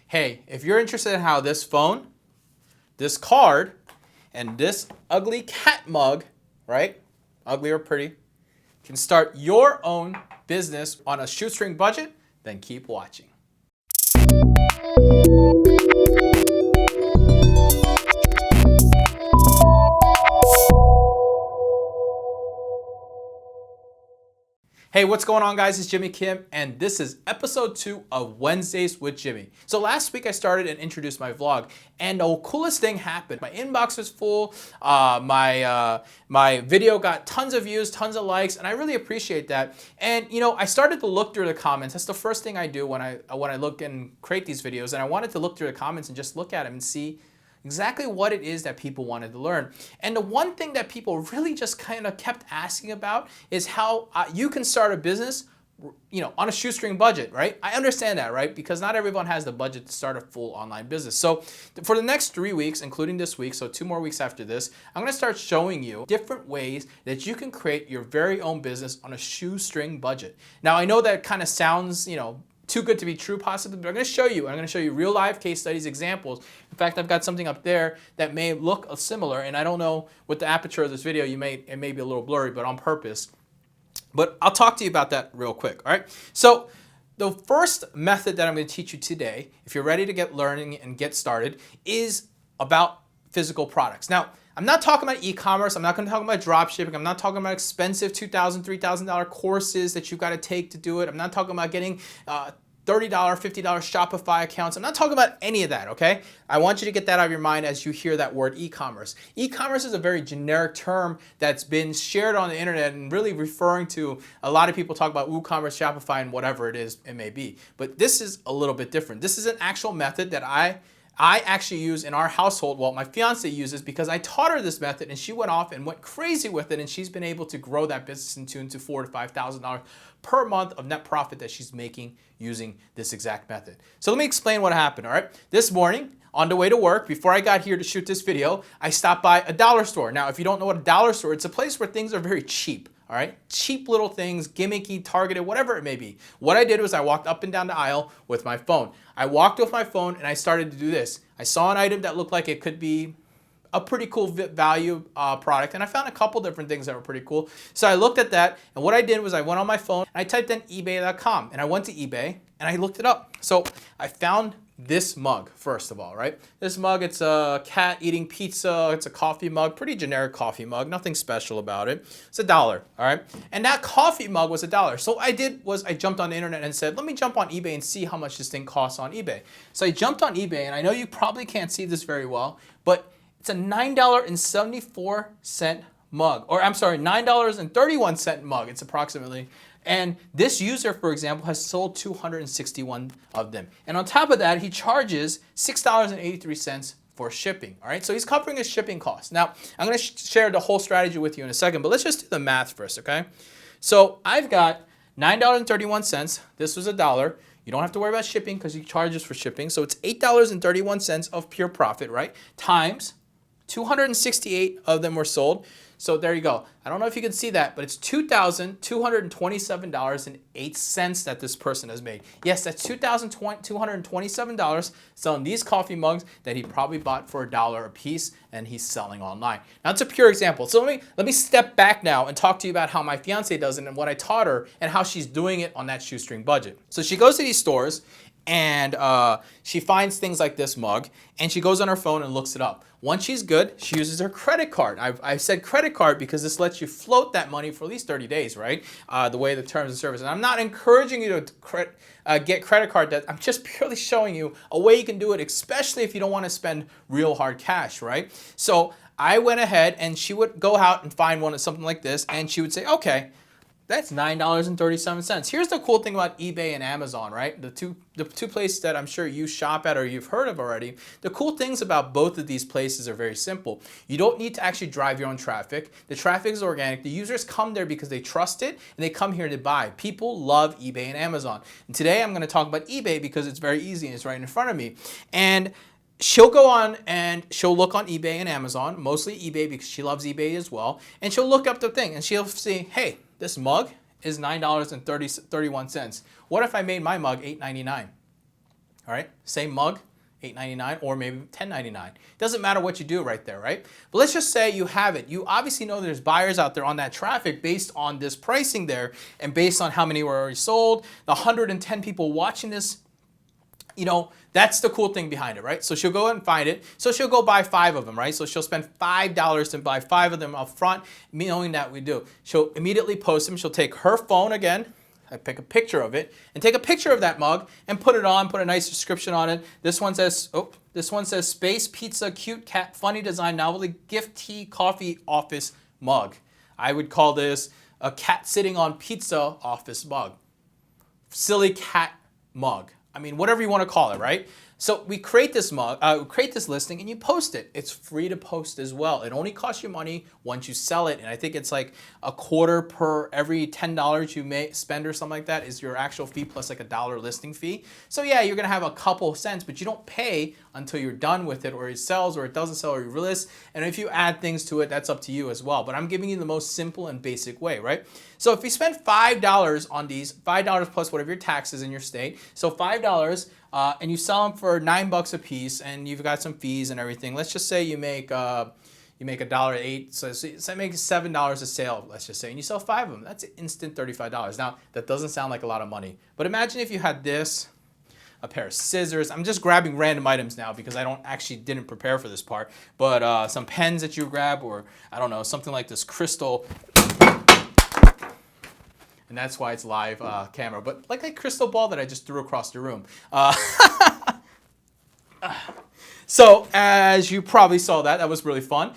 hey, if you're interested in how this phone, this card, and this ugly cat mug, right? Ugly or pretty, can start your own business on a shoestring budget, then keep watching. Hey, what's going on, guys? It's Jimmy Kim, and this is episode 2 of Wednesdays with Jimmy. So last week I started and introduced my vlog, and the coolest thing happened. My inbox was full, my video got tons of views, tons of likes, and I really appreciate that. And you know, I started to look through the comments. That's the first thing I do when I look and create these videos, and I wanted to look through the comments and just look at them and see exactly what it is that people wanted to learn. And the one thing that people really just kind of kept asking about is how you can start a business, you know, on a shoestring budget, right? I understand that, right? Because not everyone has the budget to start a full online business. So for the next 3 weeks, including this week, so 2 more weeks after this, I'm gonna start showing you different ways that you can create your very own business on a shoestring budget. Now, I know that kind of sounds, you know, too good to be true possibly, but I'm going to show you. I'm going to show you real live case studies, examples. In fact, I've got something up there that may look similar, and I don't know with the aperture of this video, it may be a little blurry, but on purpose. But I'll talk to you about that real quick, all right? So the first method that I'm going to teach you today, if you're ready to get learning and get started, is about physical products. Now, I'm not talking about e-commerce. I'm not going to talk about drop shipping. I'm not talking about expensive $2,000, $3,000 courses that you've got to take to do it. I'm not talking about getting $30, $50 Shopify accounts. I'm not talking about any of that, okay? I want you to get that out of your mind as you hear that word e-commerce. E-commerce is a very generic term that's been shared on the internet and really referring to a lot of people talk about WooCommerce, Shopify, and whatever it is it may be. But this is a little bit different. This is an actual method that I actually use in our household. Well, my fiance uses because I taught her this method and she went off and went crazy with it, and she's been able to grow that business into $4,000 to $5,000 per month of net profit that she's making using this exact method. So let me explain what happened, all right? This morning, on the way to work, before I got here to shoot this video, I stopped by a dollar store. Now, if you don't know what a dollar store is, it's a place where things are very cheap. All right, cheap little things, gimmicky, targeted, whatever it may be. What I did was I walked up and down the aisle with my phone. I walked with my phone and I started to do this. I saw an item that looked like it could be a pretty cool value product, and I found a couple different things that were pretty cool. So I looked at that, and what I did was I went on my phone and I typed in ebay.com, and I went to eBay and I looked it up. So I found this mug, first of all, right? This mug, it's a cat eating pizza. It's a coffee mug, pretty generic coffee mug, nothing special about it. It's $1, all right? And that coffee mug was $1. So what I did was I jumped on the internet and said, let me jump on eBay and see how much this thing costs on eBay. So I jumped on eBay, and I know you probably can't see this very well, but it's a $9.74 mug, or I'm sorry, $9.31 mug. It's approximately. And this user, for example, has sold 261 of them. And on top of that, he charges $6.83 for shipping, all right? So he's covering his shipping costs. Now, I'm gonna share the whole strategy with you in a second, but let's just do the math first, okay? So I've got $9.31. This was $1. You don't have to worry about shipping because he charges for shipping. So it's $8.31 of pure profit, right? Times 268 of them were sold. So there you go. I don't know if you can see that, but it's $2,227.08 that this person has made. Yes, that's $2,227 selling these coffee mugs that he probably bought for $1 a piece, and he's selling online. Now, it's a pure example. So let me step back now and talk to you about how my fiance does it and what I taught her and how she's doing it on that shoestring budget. So she goes to these stores and she finds things like this mug, and she goes on her phone and looks it up. Once she's good, she uses her credit card. I've said credit card because this lets you float that money for at least 30 days, right? The way the terms of service. And I'm not encouraging you to get credit card debt. I'm just purely showing you a way you can do it, especially if you don't want to spend real hard cash, right? So I went ahead, and she would go out and find something like this, and she would say, okay, that's $9.37. Here's the cool thing about eBay and Amazon, right? The two places that I'm sure you shop at or you've heard of already. The cool things about both of these places are very simple. You don't need to actually drive your own traffic. The traffic is organic. The users come there because they trust it, and they come here to buy. People love eBay and Amazon. And today I'm going to talk about eBay because it's very easy and it's right in front of me. And she'll go on and she'll look on eBay and Amazon, mostly eBay because she loves eBay as well. And she'll look up the thing and she'll see, hey, this mug is $9.31. What if I made my mug $8.99? All right, same mug, $8.99 or maybe $10.99. Doesn't matter what you do right there, right? But let's just say you have it. You obviously know there's buyers out there on that traffic based on this pricing there and based on how many were already sold, the 110 people watching this. You know, that's the cool thing behind it, right? So she'll go and find it. So she'll go buy 5 of them, right? So she'll spend $5 to buy 5 of them up front, knowing that we do. She'll immediately post them. She'll take her phone again, I pick a picture of it, and take a picture of that mug and put it on, put a nice description on it. This one says Space Pizza, Cute Cat, Funny Design, Novelty, Gift, Tea, Coffee, Office Mug. I would call this a cat sitting on pizza office mug. Silly cat mug. I mean, whatever you want to call it, right? So we create this mug, create this listing, and you post it. It's free to post as well. It only costs you money once you sell it, and I think it's like a quarter per every $10 you may spend or something like that is your actual fee plus like $1 listing fee. So yeah, you're gonna have a couple cents, but you don't pay until you're done with it, or it sells, or it doesn't sell, or you list. And if you add things to it, that's up to you as well. But I'm giving you the most simple and basic way, right? So if you spend $5 on these, $5 plus whatever your taxes in your state, so $5. And you sell them for $9 a piece, and you've got some fees and everything. Let's just say you make $1.08, so it makes $7 a sale. Let's just say, and you sell 5 of them. That's instant $35. Now that doesn't sound like a lot of money, but imagine if you had this, a pair of scissors. I'm just grabbing random items now because I didn't prepare for this part. But some pens that you grab, or I don't know, something like this crystal. And that's why it's live camera. But like that crystal ball that I just threw across the room. So as you probably saw that was really fun.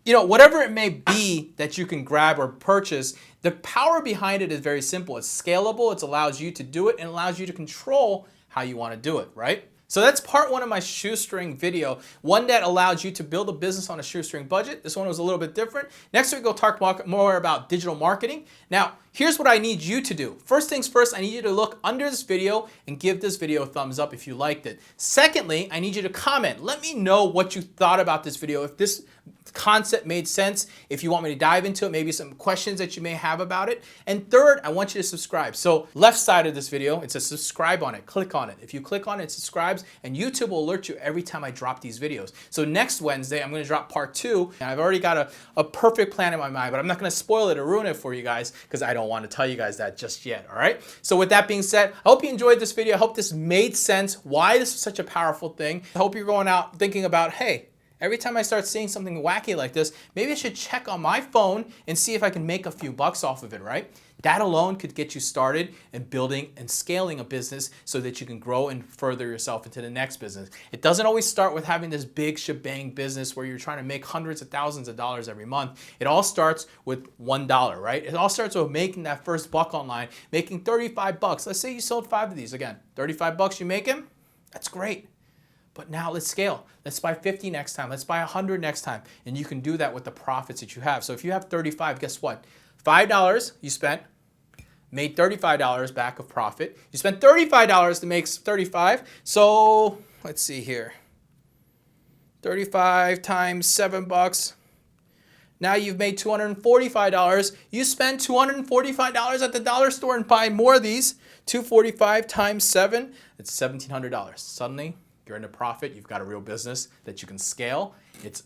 You know, whatever it may be that you can grab or purchase, the power behind it is very simple. It's scalable, it allows you to do it, and allows you to control how you want to do it, right? So that's part 1 of my shoestring video, one that allows you to build a business on a shoestring budget. This one was a little bit different. Next week, we'll talk more about digital marketing. Now, here's what I need you to do. First things first, I need you to look under this video and give this video a thumbs up if you liked it. Secondly, I need you to comment. Let me know what you thought about this video, if this concept made sense, if you want me to dive into it, maybe some questions that you may have about it. And third, I want you to subscribe. So left side of this video, it says subscribe on it. Click on it. If you click on it, it subscribes, and YouTube will alert you every time I drop these videos. So next Wednesday, I'm going to drop part 2. And I've already got a perfect plan in my mind, but I'm not going to spoil it or ruin it for you guys because I don't want to tell you guys that just yet, all right? So with that being said, I hope you enjoyed this video. I hope this made sense, why this is such a powerful thing. I hope you're going out thinking about, hey, every time I start seeing something wacky like this, maybe I should check on my phone and see if I can make a few bucks off of it, right? That alone could get you started in building and scaling a business so that you can grow and further yourself into the next business. It doesn't always start with having this big shebang business where you're trying to make hundreds of thousands of dollars every month. It all starts with $1, right? It all starts with making that first buck online, making 35 bucks. Let's say you sold 5 of these. Again, 35 bucks you make them, that's great. But now let's scale. Let's buy 50 next time. Let's buy 100 next time. And you can do that with the profits that you have. So if you have 35, guess what? $5 you spent, made $35 back of profit. You spent $35 to make 35. So let's see here. 35 times $7. Now you've made $245. You spend $245 at the dollar store and buy more of these. $245 times 7, it's $1,700. Suddenly, you're in a profit. You've got a real business that you can scale. It's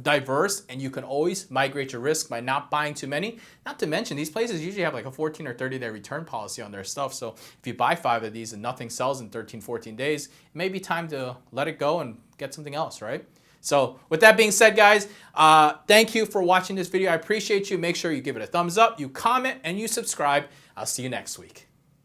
diverse, and you can always migrate your risk by not buying too many. Not to mention, these places usually have like a 14 or 30-day return policy on their stuff. So if you buy 5 of these and nothing sells in 13, 14 days, it may be time to let it go and get something else, right? So with that being said, guys, thank you for watching this video. I appreciate you. Make sure you give it a thumbs up, you comment, and you subscribe. I'll see you next week.